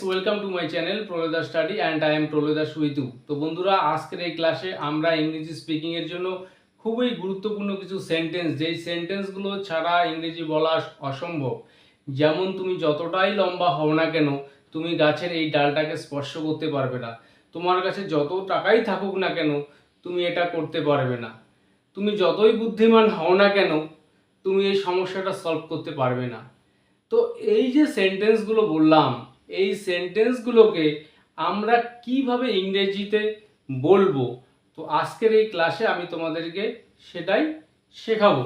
Welcome to my channel Pralayda study and I am Pralayda with you. তো বন্ধুরা, আজকের এই ক্লাসে আমরা ইংরেজি স্পিকিং এর জন্য খুবই গুরুত্বপূর্ণ কিছু সেন্টেন্স, যেই সেন্টেন্সগুলো ছাড়া ইংরেজি বলা অসম্ভব। যেমন, তুমি যতটাই লম্বা হও না কেন, তুমি গাছের এই ডালটাকে স্পর্শ করতে পারবে না। তোমার কাছে যত টাকাই থাকুক না কেন, তুমি এটা করতে পারবে না। তুমি যতই বুদ্ধিমান হও না কেন, তুমি এই সমস্যাটা সলভ করতে পারবে না। তো এই যে সেন্টেন্সগুলো বললাম, এই সেন্টেন্সগুলোকে আমরা কিভাবে ইংরেজিতে বলবো, তো আজকের এই ক্লাসে আমি তোমাদেরকে সেটাই শেখাবো।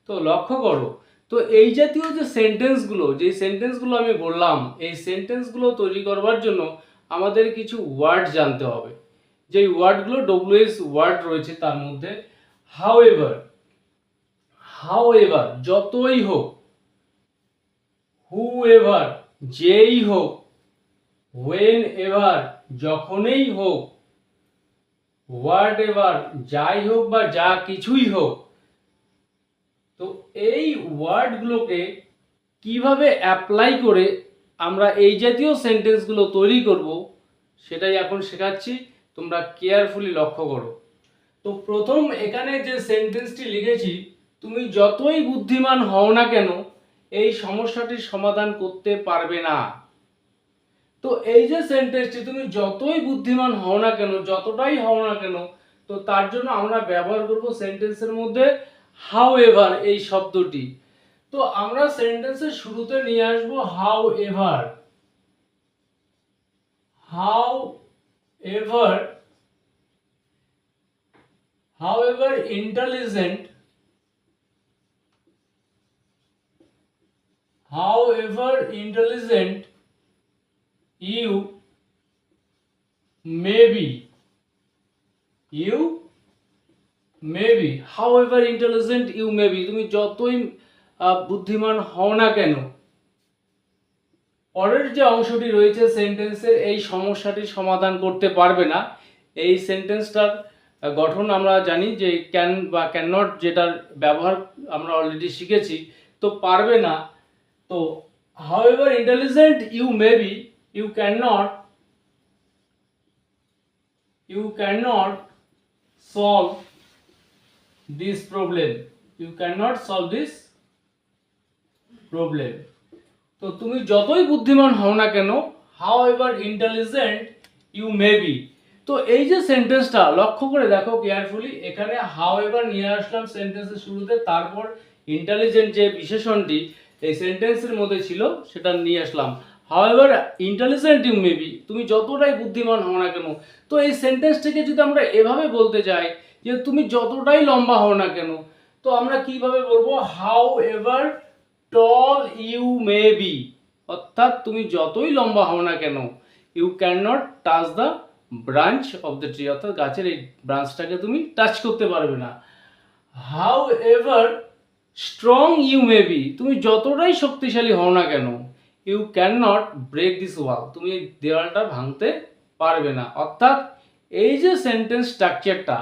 তো লক্ষ্য করো, তো এই জাতীয় যে সেন্টেন্সগুলো আমি বললাম, এই সেন্টেন্সগুলো তৈরি করবার জন্য আমাদের কিছু ওয়ার্ড জানতে হবে। যেই ওয়ার্ডগুলো ডব্লিউএস ওয়ার্ড রয়েছে তার মধ্যে হাউএভার, যতই হোক, হুএভার যেই হোক, হোয়েন এভার যখনই হোক, হোয়াট এভার যাই হোক বা যা কিছুই হোক। তো এই ওয়ার্ডগুলোকে কিভাবে অ্যাপ্লাই করে আমরা এই জাতীয় সেন্টেন্সগুলো তৈরি করব, সেটাই এখন শেখাচ্ছি। তোমরা কেয়ারফুলি লক্ষ্য করো। তো প্রথম এখানে যে সেন্টেন্সটি লিখেছি, তুমি যতই বুদ্ধিমান হও না কেন, এই সমস্যাটির সমাধান করতে পারবে না। তো এই যে সেন্টেন্সটি, তুমি যতই বুদ্ধিমান হও না কেন, যতটাই হও না কেন, তো তার জন্য আমরা ব্যবহার করব সেন্টেন্সের মধ্যে হাউএভার এই শব্দটি। তো আমরা সেন্টেন্সের শুরুতে নিয়ে আসব however. However intelligent you may be, however intelligent you may be, তুমি যতই বুদ্ধিমান হও না কেন, পরের যে অংশটি রয়েছে সেন্টেন্সের, এই সমস্যাটির সমাধান করতে পারবে না। এই সেন্টেন্সটার গঠন আমরা জানি যে ক্যান বা ক্যান নট, যেটার ব্যবহার আমরা অলরেডি শিখেছি। তো পারবে না, তো however intelligent you may be, you cannot solve this problem. তো তুমি যতই বুদ্ধিমান হও না কেন, however intelligent you may be। তো এই যে সেন্টেন্সটা লক্ষ্য করে দেখো কেয়ারফুলি, এখানে however নিয়ে আসলাম সেন্টেন্সের শুরুতে, তারপর ইন্টেলিজেন্ট যে বিশেষণটি এই সেন্টেন্সের মধ্যে ছিল সেটা নিয়ে আসলাম। however intelligent you may be, তুমি যতটাই বুদ্ধিমান হও না কেন। তো এই সেন্টেন্সটিকে যদি আমরা এভাবে বলতে চাই যে তুমি যতটাই লম্বা হও না কেন, তো আমরা কিভাবে বলবো? however tall you may be, অর্থাৎ তুমি যতই লম্বা হও না কেন, you cannot touch the branch of the tree, অর্থাৎ গাছের এই ব্রাঞ্চটাকে তুমি টাচ করতে পারবে না। however strong you may be, তুমি যতটাই শক্তিশালী হও না কেন, you cannot break this wall, তুমি এই দেওয়ালটা ভাঙতে পারবে না। অর্থাৎ এই যে সেন্টেন্স স্ট্রাকচারটা,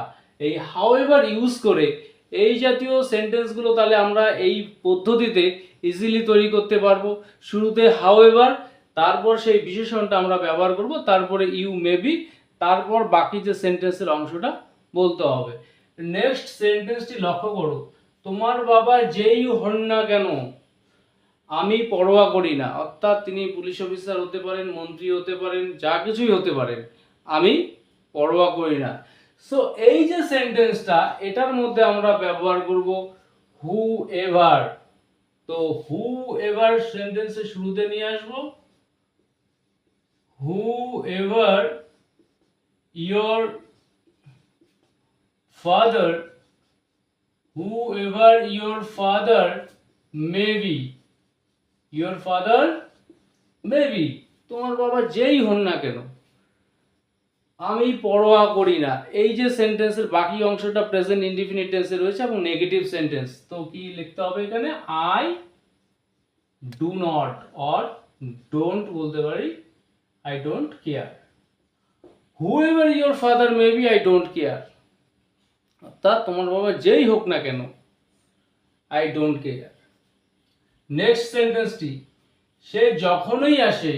এই however ইউজ করে এই জাতীয় সেন্টেন্সগুলো তাহলে আমরা এই পদ্ধতিতে ইজিলি তৈরি করতে পারবো। শুরুতে however, তারপর সেই বিশেষণটা আমরা ব্যবহার করব, তারপরে ইউ মে বি, তারপর বাকি যে সেন্টেন্সের অংশটা বলতে হবে। নেক্সট সেন্টেন্সটি লক্ষ্য করো, তোমার বাবা যেই হন না কেন, আমি পরোয়া করি না। অর্থাৎ তিনি পুলিশ অফিসার হতে পারেন, মন্ত্রী হতে পারেন, যা কিছুই হতে পারেন, আমি পরোয়া করি না। সো এই যে সেন্টেন্সটা, এটার মধ্যে আমরা ব্যবহার করব হু এভার। তো হু এভার সেন্টেন্সের শুরুতে নিয়ে আসব হু ever your father, may be, তোমার বাবা যেই হন না কেন, আমি পরোয়া করি না। এই যে সেন্টেন্সের বাকি অংশটা প্রেজেন্ট ইনডিফিনিট টেন্সে রয়েছে এবং নেগেটিভ সেন্টেন্স। তো কি লিখতে হবে এখানে? I do not, or don't বলতে পারি, I don't care. Whoever your father may be, I don't care, অর্থাৎ তোমার বাবা যেই হোক না কেন, আই ডোন্ট কেয়ার। নেক্সট সেন্টেন্সটি, সে যখনই আসে,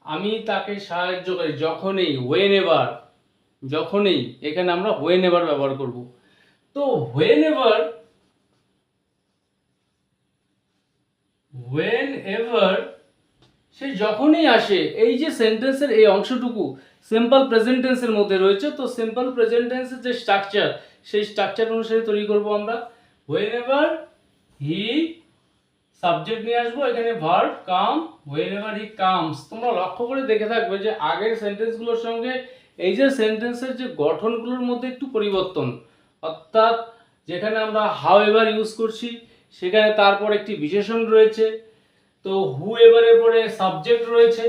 আমি তাকে সাহায্য করি যখনই, হোয়েন এভার, যখনই, এখানে আমরা হোয়েন এভার ব্যবহার করব। তো হোয়েন এভার, হোয়েন এভার সে যখনই আসে, এই যে সেন্টেন্সের এই অংশটুকু সিম্পল প্রেজেন্ট টেন্সের মধ্যে রয়েছে। তো সিম্পল প্রেজেন্ট টেন্সের যে স্ট্রাকচার, সেই স্ট্রাকচার অনুসারে তৈরি করব আমরা। হোয়েন এভার হি, সাবজেক্ট নিয়ে আসবো, এখানে verb come, whenever he comes. তোমরা লক্ষ্য করে দেখে থাকবে যে আগের সেন্টেন্সগুলোর সঙ্গে এই যে সেন্টেন্সের যে গঠনগুলোর মধ্যে একটু পরিবর্তন, অর্থাৎ যেখানে আমরা হাউ এভার ইউজ করছি সেখানে তারপর একটি বিশেষণ রয়েছে, তো হু এভারের পরে সাবজেক্ট রয়েছে,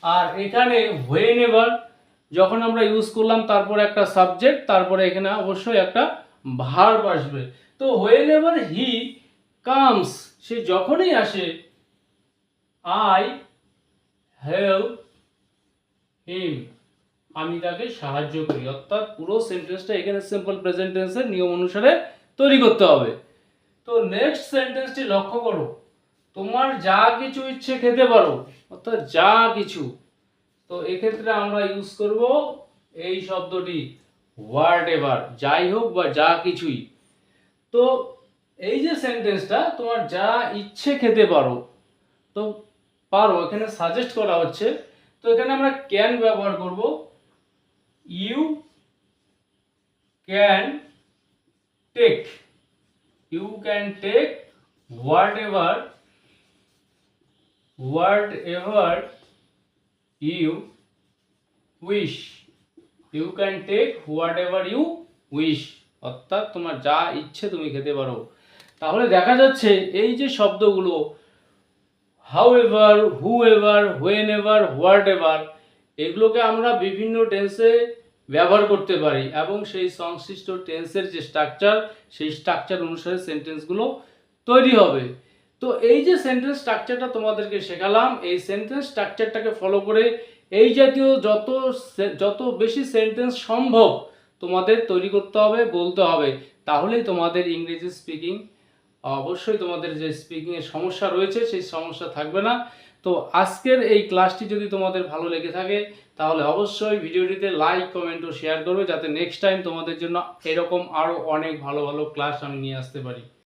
আর এখানে হোয়েন এভার যখন আমরা ইউজ করলাম তারপরে একটা সাবজেক্ট, তারপরে এখানে অবশ্যই একটা ভার্ব আসবে। তো হোয়েন এভার হি কামস, সে যখনই আসে, আই হেল্প হিম, আমি তাকে সাহায্য করি। অর্থাৎ পুরো সেন্টেন্সটা এখানে সিম্পল প্রেজেন্ট টেন্সের নিয়ম অনুসারে তৈরি করতে হবে। তো নেক্সট সেন্টেন্সটি লক্ষ্য করো, তোমার যা কিছু ইচ্ছে খেতে পারো, অর্থাৎ যা কিছু। তো এক্ষেত্রে আমরা ইউজ করব এই শব্দটি হোয়াট এভার, যাই হোক বা যা কিছুই। তো এই যে সেন্টেন্সটা, তোমার যা ইচ্ছে খেতে পারো, তো পারো এখানে সাজেস্ট করা হচ্ছে। তো এখানে আমরা ক্যান ব্যবহার করব। You can take, you can take whatever you wish, you can take whatever you wish, অর্থাৎ তোমার যা ইচ্ছে তুমি খেতে পারো। তাহলে দেখা যাচ্ছে এই যে শব্দগুলো how ever, who ever, when ever, what ever, এগুলোকে আমরা বিভিন্ন টেন্সে ব্যবহার করতে পারি এবং সেই সংশ্লিষ্ট টেন্সের যে স্ট্রাকচার, সেই স্ট্রাকচার অনুসারে সেন্টেন্সগুলো তৈরি হবে। তো এই যে সেন্টেন্স স্ট্রাকচারটা তোমাদেরকে শেখালাম, এই সেন্টেন্স স্ট্রাকচারটাকে ফলো করে এই জাতীয় যত বেশি সেন্টেন্স সম্ভব তোমাদের তৈরি করতে হবে, বলতে হবে, তাহলেই তোমাদের ইংরেজি স্পিকিং, অবশ্যই তোমাদের যে স্পিকিং এর সমস্যা রয়েছে সেই সমস্যা থাকবে না। তো আজকের এই ক্লাসটি যদি তোমাদের ভালো লেগে থাকে তাহলে অবশ্যই ভিডিওটিতে লাইক, কমেন্ট ও শেয়ার করবে, যাতে নেক্সট টাইম তোমাদের জন্য এরকম আরো অনেক ভালো ভালো ক্লাস আমি নিয়ে আসতে পারি।